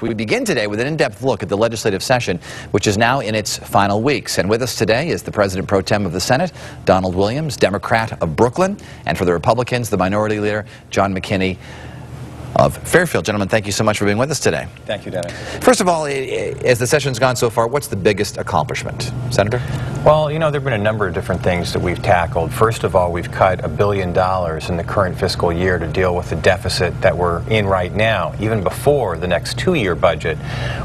We begin today with an in-depth look at the legislative session, which is now in its final weeks. And with us today is the President Pro Tem of the Senate, Donald Willams, Democrat of Brooklyn, and for the Republicans, the Minority Leader, John McKinney of Fairfield. Gentlemen, thank you so much for being with us today. Thank you, Dennis. First of all, as the session's gone so far, what's the biggest accomplishment? Senator? Well, you know, there have been a number of different things that we've tackled. First of all, we've cut $1 billion in the current fiscal year to deal with the deficit that we're in right now, even before the next two-year budget.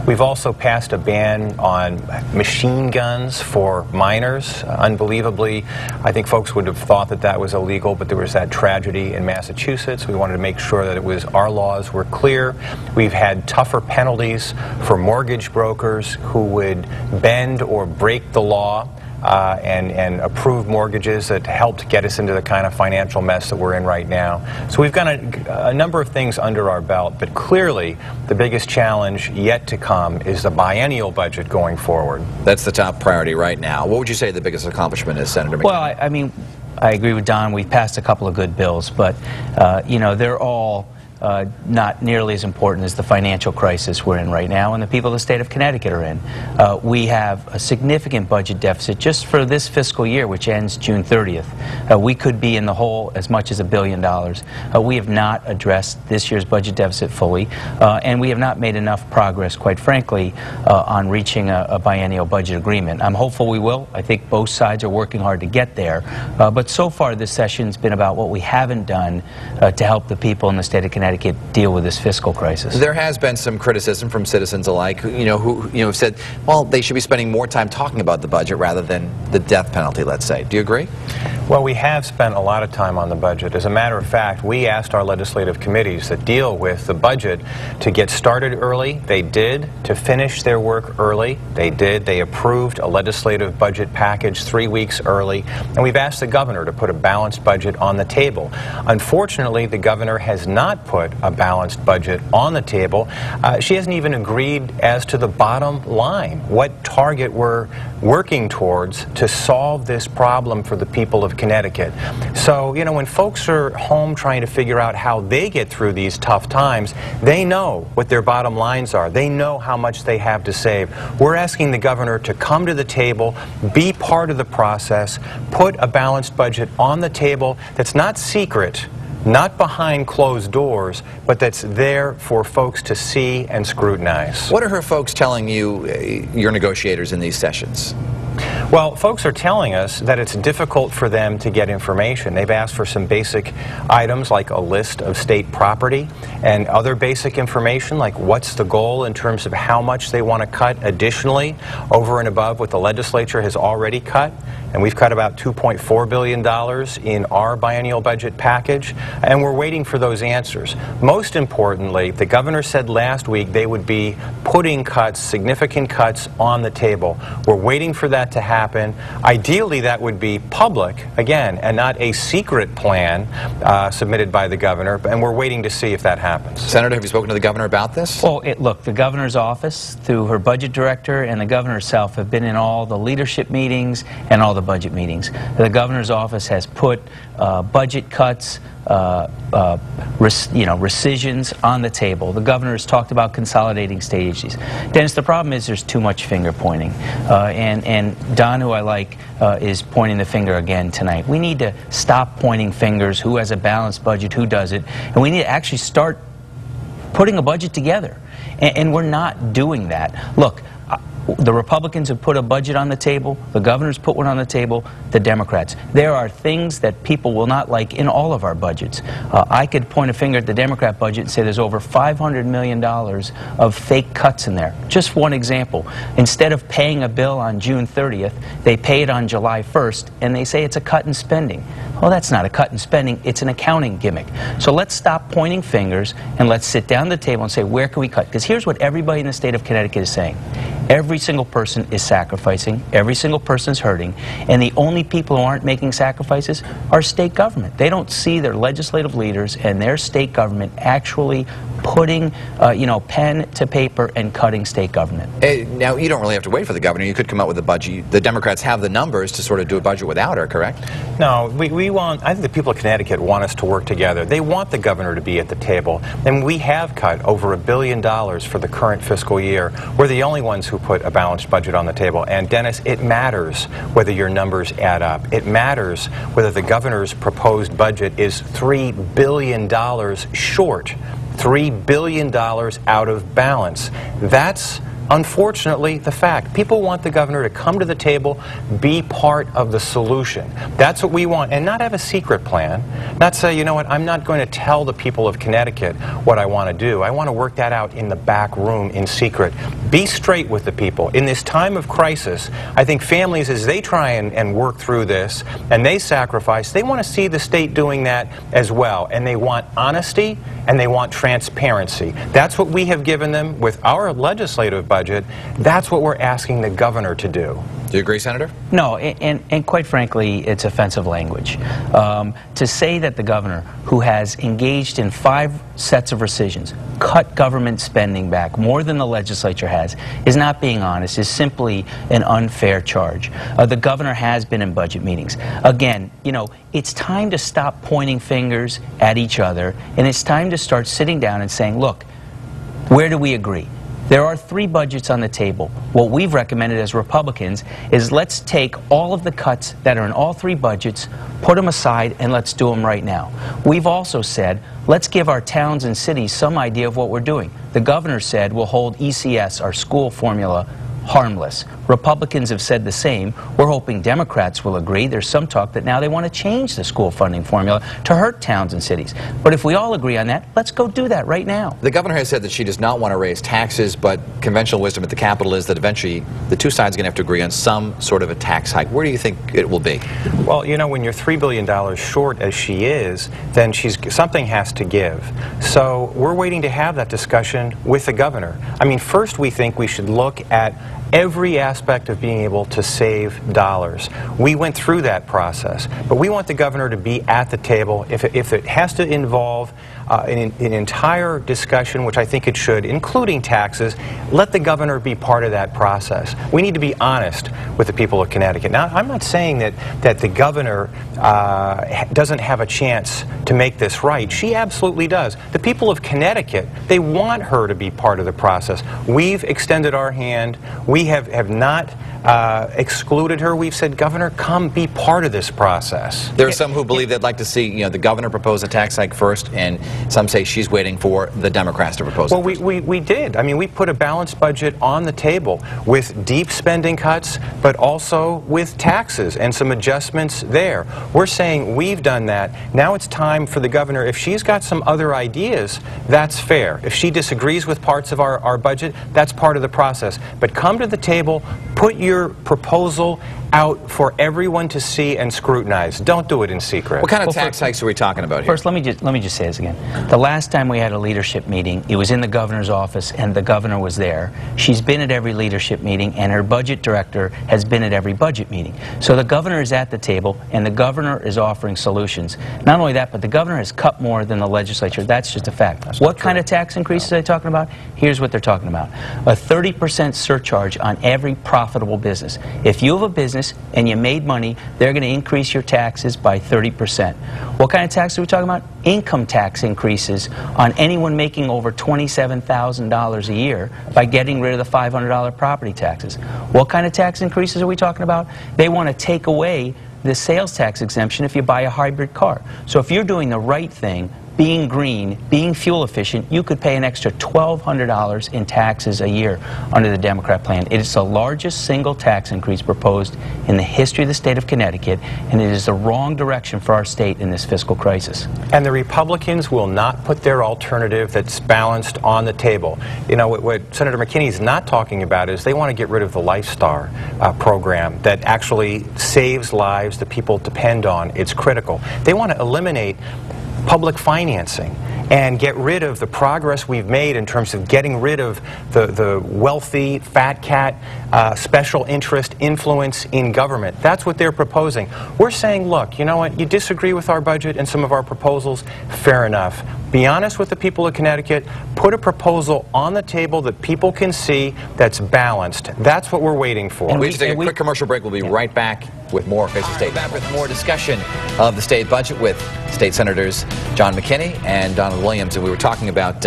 We've also passed a ban on machine guns for minors. Unbelievably, I think folks would have thought that that was illegal, but there was that tragedy in Massachusetts. We wanted to make sure that it was our laws were clear. We've had tougher penalties for mortgage brokers who would bend or break the law and approve mortgages that helped get us into the kind of financial mess that we're in right now. So we've got a number of things under our belt, but clearly the biggest challenge yet to come is the biennial budget going forward. That's the top priority right now. What would you say the biggest accomplishment is, Senator McKinney? Well, I mean, I agree with Don. We've passed a couple of good bills, but, you know, they're all not nearly as important as the financial crisis we're in right now and the people of the state of Connecticut are in. We have a significant budget deficit just for this fiscal year, which ends June 30th. We could be in the hole as much as $1 billion. We have not addressed this year's budget deficit fully, and we have not made enough progress, quite frankly, on reaching a biennial budget agreement. I'm hopeful we will. I think both sides are working hard to get there, but so far this session's been about what we haven't done to help the people in the state of Connecticut deal with this fiscal crisis. There has been some criticism from citizens alike, who have said, well, they should be spending more time talking about the budget rather than the death penalty, let's say. Do you agree? Well, we have spent a lot of time on the budget. As a matter of fact, we asked our legislative committees that deal with the budget to get started early. They did. To finish their work early. They did. They approved a legislative budget package 3 weeks early. And we've asked the governor to put a balanced budget on the table. Unfortunately, the governor has not put a balanced budget on the table. She hasn't even agreed as to the bottom line, what target we're working towards to solve this problem for the people of Connecticut. So, you know, when folks are home trying to figure out how they get through these tough times, they know what their bottom lines are. They know how much they have to save. We're asking the governor to come to the table, be part of the process, put a balanced budget on the table that's not secret, not behind closed doors, but that's there for folks to see and scrutinize. What are her folks telling you, your negotiators in these sessions? Well, folks are telling us that it's difficult for them to get information. They've asked for some basic items like a list of state property and other basic information like what's the goal in terms of how much they want to cut additionally over and above what the legislature has already cut. And we've cut about $2.4 billion in our biennial budget package, and we're waiting for those answers. Most importantly, the governor said last week they would be putting cuts, significant cuts, on the table. We're waiting for that to happen. Ideally, that would be public, again, and not a secret plan submitted by the governor, and we're waiting to see if that happens. Senator, have you spoken to the governor about this? Well, look, the governor's office, through her budget director and the governor herself, have been in all the leadership meetings and all the budget meetings. The governor's office has put budget cuts, rescissions on the table. The governor has talked about consolidating state agencies. Dennis, the problem is there's too much finger pointing. And Don, who I like, is pointing the finger again tonight. We need to stop pointing fingers, who has a balanced budget, who doesn't, and we need to actually start putting a budget together. And we're not doing that. Look, the Republicans have put a budget on the table. The governor's put one on the table. The Democrats. There are things that people will not like in all of our budgets. I could point a finger at the Democrat budget and say there's over $500 million of fake cuts in there. Just one example. Instead of paying a bill on June 30th, they pay it on July 1st, and they say it's a cut in spending. Well, that's not a cut in spending. It's an accounting gimmick. So let's stop pointing fingers, and let's sit down at the table and say, where can we cut? Because here's what everybody in the state of Connecticut is saying. Every single person is sacrificing, every single person is hurting, and the only people who aren't making sacrifices are state government. They don't see their legislative leaders and their state government actually putting, pen to paper and cutting state government. Now, you don't really have to wait for the governor. You could come out with a budget. The Democrats have the numbers to sort of do a budget without her, correct? No, I think the people of Connecticut want us to work together. They want the governor to be at the table. And we have cut over $1 billion for the current fiscal year. We're the only ones who put a balanced budget on the table. And Dennis, it matters whether your numbers add up. It matters whether the governor's proposed budget is $3 billion short. $3 billion out of balance. That's unfortunately the fact. People want the governor to come to the table, be part of the solution. That's what we want, and not have a secret plan. Not say, you know what, I'm not going to tell the people of Connecticut what I want to do. I want to work that out in the back room in secret. Be straight with the people. In this time of crisis, I think families, as they try and work through this, and they sacrifice, they want to see the state doing that as well. And they want honesty, and they want transparency. That's what we have given them with our legislative budget. That's what we're asking the governor to do. Do you agree, Senator? No, and quite frankly, it's offensive language. To say that the governor, who has engaged in 5 sets of rescissions, cut government spending back more than the legislature has, is not being honest, is simply an unfair charge. The governor has been in budget meetings. Again, it's time to stop pointing fingers at each other, and it's time to start sitting down and saying, look, where do we agree? There are 3 budgets on the table. What we've recommended as Republicans is let's take all of the cuts that are in all 3 budgets, put them aside, and let's do them right now. We've also said, let's give our towns and cities some idea of what we're doing. The governor said we'll hold ECS, our school formula, harmless. Republicans have said the same. We're hoping Democrats will agree. There's some talk that now they want to change the school funding formula to hurt towns and cities. But if we all agree on that, let's go do that right now. The governor has said that she does not want to raise taxes, but conventional wisdom at the Capitol is that eventually the two sides are going to have to agree on some sort of a tax hike. Where do you think it will be? Well, when you're $3 billion short, as she is, then something has to give. So we're waiting to have that discussion with the governor. I mean, first we think we should look at every aspect of being able to save dollars. We went through that process, but we want the governor to be at the table. If it has to involve an entire discussion, which I think it should, including taxes, let the governor be part of that process. We need to be honest with the people of Connecticut. Now, I'm not saying that the governor doesn't have a chance to make this right. She absolutely does. The people of Connecticut, they want her to be part of the process. We've extended our hand. We have not excluded her. We've said, Governor, come be part of this process. There are some who believe they'd like to see the governor propose a tax hike first, and some say she's waiting for the Democrats to propose it. Well, we did. I mean, we put a balanced budget on the table with deep spending cuts, but also with taxes and some adjustments there. We're saying we've done that. Now it's time for the governor. If she's got some other ideas, that's fair. If she disagrees with parts of our budget, that's part of the process. But come to the table, put your proposal out for everyone to see and scrutinize. Don't do it in secret. What kind of tax hikes are we talking about here? First, let me just say this again. The last time we had a leadership meeting, it was in the governor's office, and the governor was there. She's been at every leadership meeting, and her budget director has been at every budget meeting. So the governor is at the table, and the governor is offering solutions. Not only that, but the governor has cut more than the legislature. That's just a fact. What kind of tax increases are they talking about? Here's what they're talking about. A 30% surcharge on every profitable business. If you have a business and you made money, they're going to increase your taxes by 30%. What kind of tax are we talking about? Income tax increases on anyone making over $27,000 a year by getting rid of the $500 property taxes. What kind of tax increases are we talking about? They want to take away the sales tax exemption if you buy a hybrid car. So if you're doing the right thing, being green, being fuel efficient, you could pay an extra $1,200 in taxes a year under the Democrat plan. It is the largest single tax increase proposed in the history of the state of Connecticut, and it is the wrong direction for our state in this fiscal crisis. And the Republicans will not put their alternative that's balanced on the table. What Senator McKinney is not talking about is they want to get rid of the Lifestar program that actually saves lives that people depend on. It's critical. They want to eliminate public financing and get rid of the progress we've made in terms of getting rid of the wealthy, fat cat, special interest influence in government. That's what they're proposing. We're saying, look, you know what, you disagree with our budget and some of our proposals, fair enough. Be honest with the people of Connecticut. Put a proposal on the table that people can see that's balanced. That's what we're waiting for. And we have to take a quick commercial break. We'll be right back with more Face the State. Back with more discussion of the state budget with State Senators John McKinney and Donald Williams. And we were talking about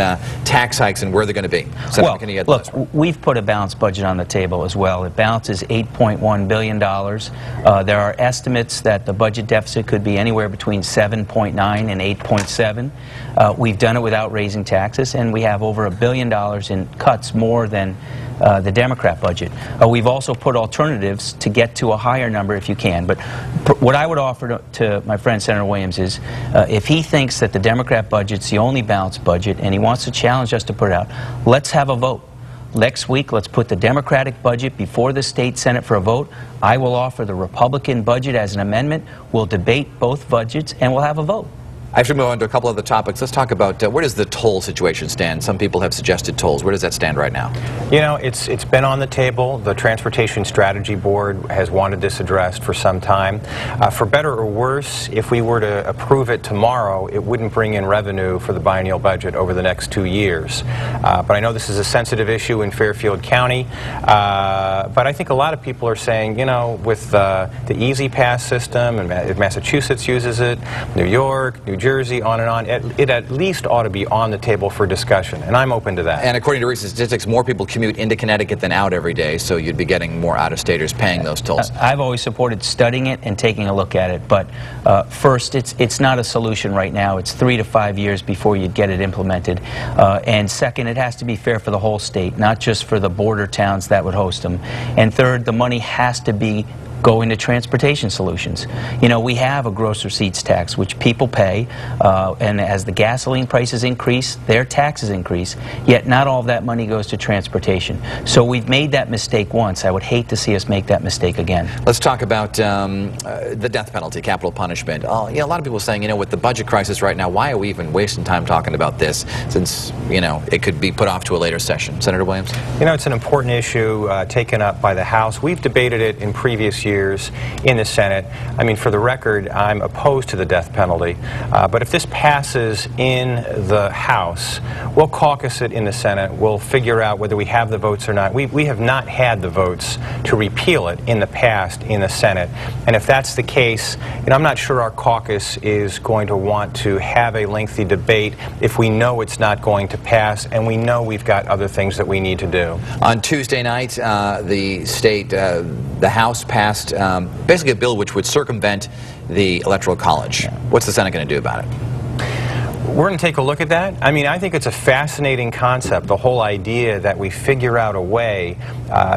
tax hikes and where they're going to be. Well, look, we've put a balanced budget on the table as well. It balances $8.1 billion. There are estimates that the budget deficit could be anywhere between 7.9 and 8.7. We've done it without raising taxes, and we have over $1 billion in cuts, more than the Democrat budget. We've also put alternatives to get to a higher number if you can. But what I would offer to my friend Senator Williams is if he thinks that the Democrat budget's the only balanced budget and he wants to challenge us to put it out, let's have a vote. Next week, let's put the Democratic budget before the state Senate for a vote. I will offer the Republican budget as an amendment. We'll debate both budgets and we'll have a vote. I should move on to a couple other topics. Let's talk about where does the toll situation stand? Some people have suggested tolls. Where does that stand right now? You know, it's been on the table. The Transportation Strategy Board has wanted this addressed for some time. For better or worse, if we were to approve it tomorrow, it wouldn't bring in revenue for the biennial budget over the next 2 years. But I know this is a sensitive issue in Fairfield County. But I think a lot of people are saying, you know, with the Easy Pass system, and Massachusetts uses it, New York, New Jersey, on and on, it at least ought to be on the table for discussion, and I'm open to that. And according to recent statistics, more people commute into Connecticut than out every day, so you'd be getting more out-of-staters paying those tolls. I've always supported studying it and taking a look at it, but first, it's not a solution right now. It's 3 to 5 years before you'd get it implemented. And second, it has to be fair for the whole state, not just for the border towns that would host them. And third, the money has to be go into transportation solutions. You know, we have a gross receipts tax, which people pay, and as the gasoline prices increase, their taxes increase, yet not all of that money goes to transportation. So we've made that mistake once. I would hate to see us make that mistake again. Let's talk about the death penalty, capital punishment. You know, a lot of people are saying, you know, with the budget crisis right now, why are we even wasting time talking about this, since, you know, it could be put off to a later session? Senator Williams? You know, it's an important issue taken up by the House. We've debated it in previous years in the Senate. I mean, for the record, I'm opposed to the death penalty. But if this passes in the House, we'll caucus it in the Senate. We'll figure out whether we have the votes or not. We have not had the votes to repeal it in the past in the Senate. And if that's the case, you know, I'm not sure our caucus is going to want to have a lengthy debate if we know it's not going to pass and we know we've got other things that we need to do. On Tuesday night, the House passed basically a bill which would circumvent the Electoral College. What's the Senate going to do about it? We're going to take a look at that. I mean, I think it's a fascinating concept, the whole idea that we figure out a way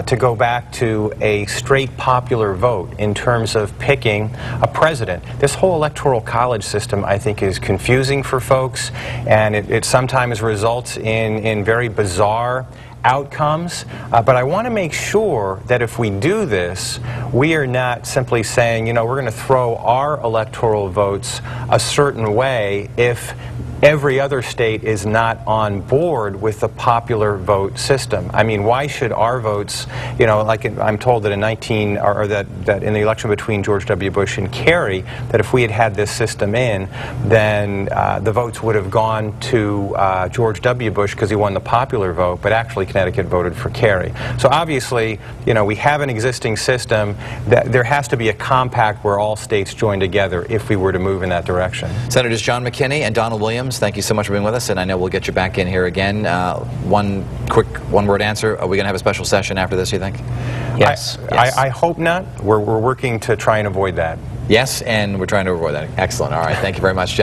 to go back to a straight popular vote in terms of picking a president. This whole Electoral College system, I think, is confusing for folks, and it sometimes results in very bizarre outcomes, but I want to make sure that if we do this, we are not simply saying, you know, we're going to throw our electoral votes a certain way if every other state is not on board with the popular vote system. I mean, why should our votes, you know, like I'm told that in that in the election between George W. Bush and Kerry, that if we had had this system in, then the votes would have gone to George W. Bush because he won the popular vote, but actually Connecticut voted for Kerry. So obviously, you know, we have an existing system. That there has to be a compact where all states join together if we were to move in that direction. Senators John McKinney and Donald Williams, thank you so much for being with us, and I know we'll get you back in here again. One quick one-word answer. Are we going to have a special session after this, you think? Yes. I hope not. We're working to try and avoid that. Yes, and we're trying to avoid that. Excellent. All right. Thank you very much, gentlemen.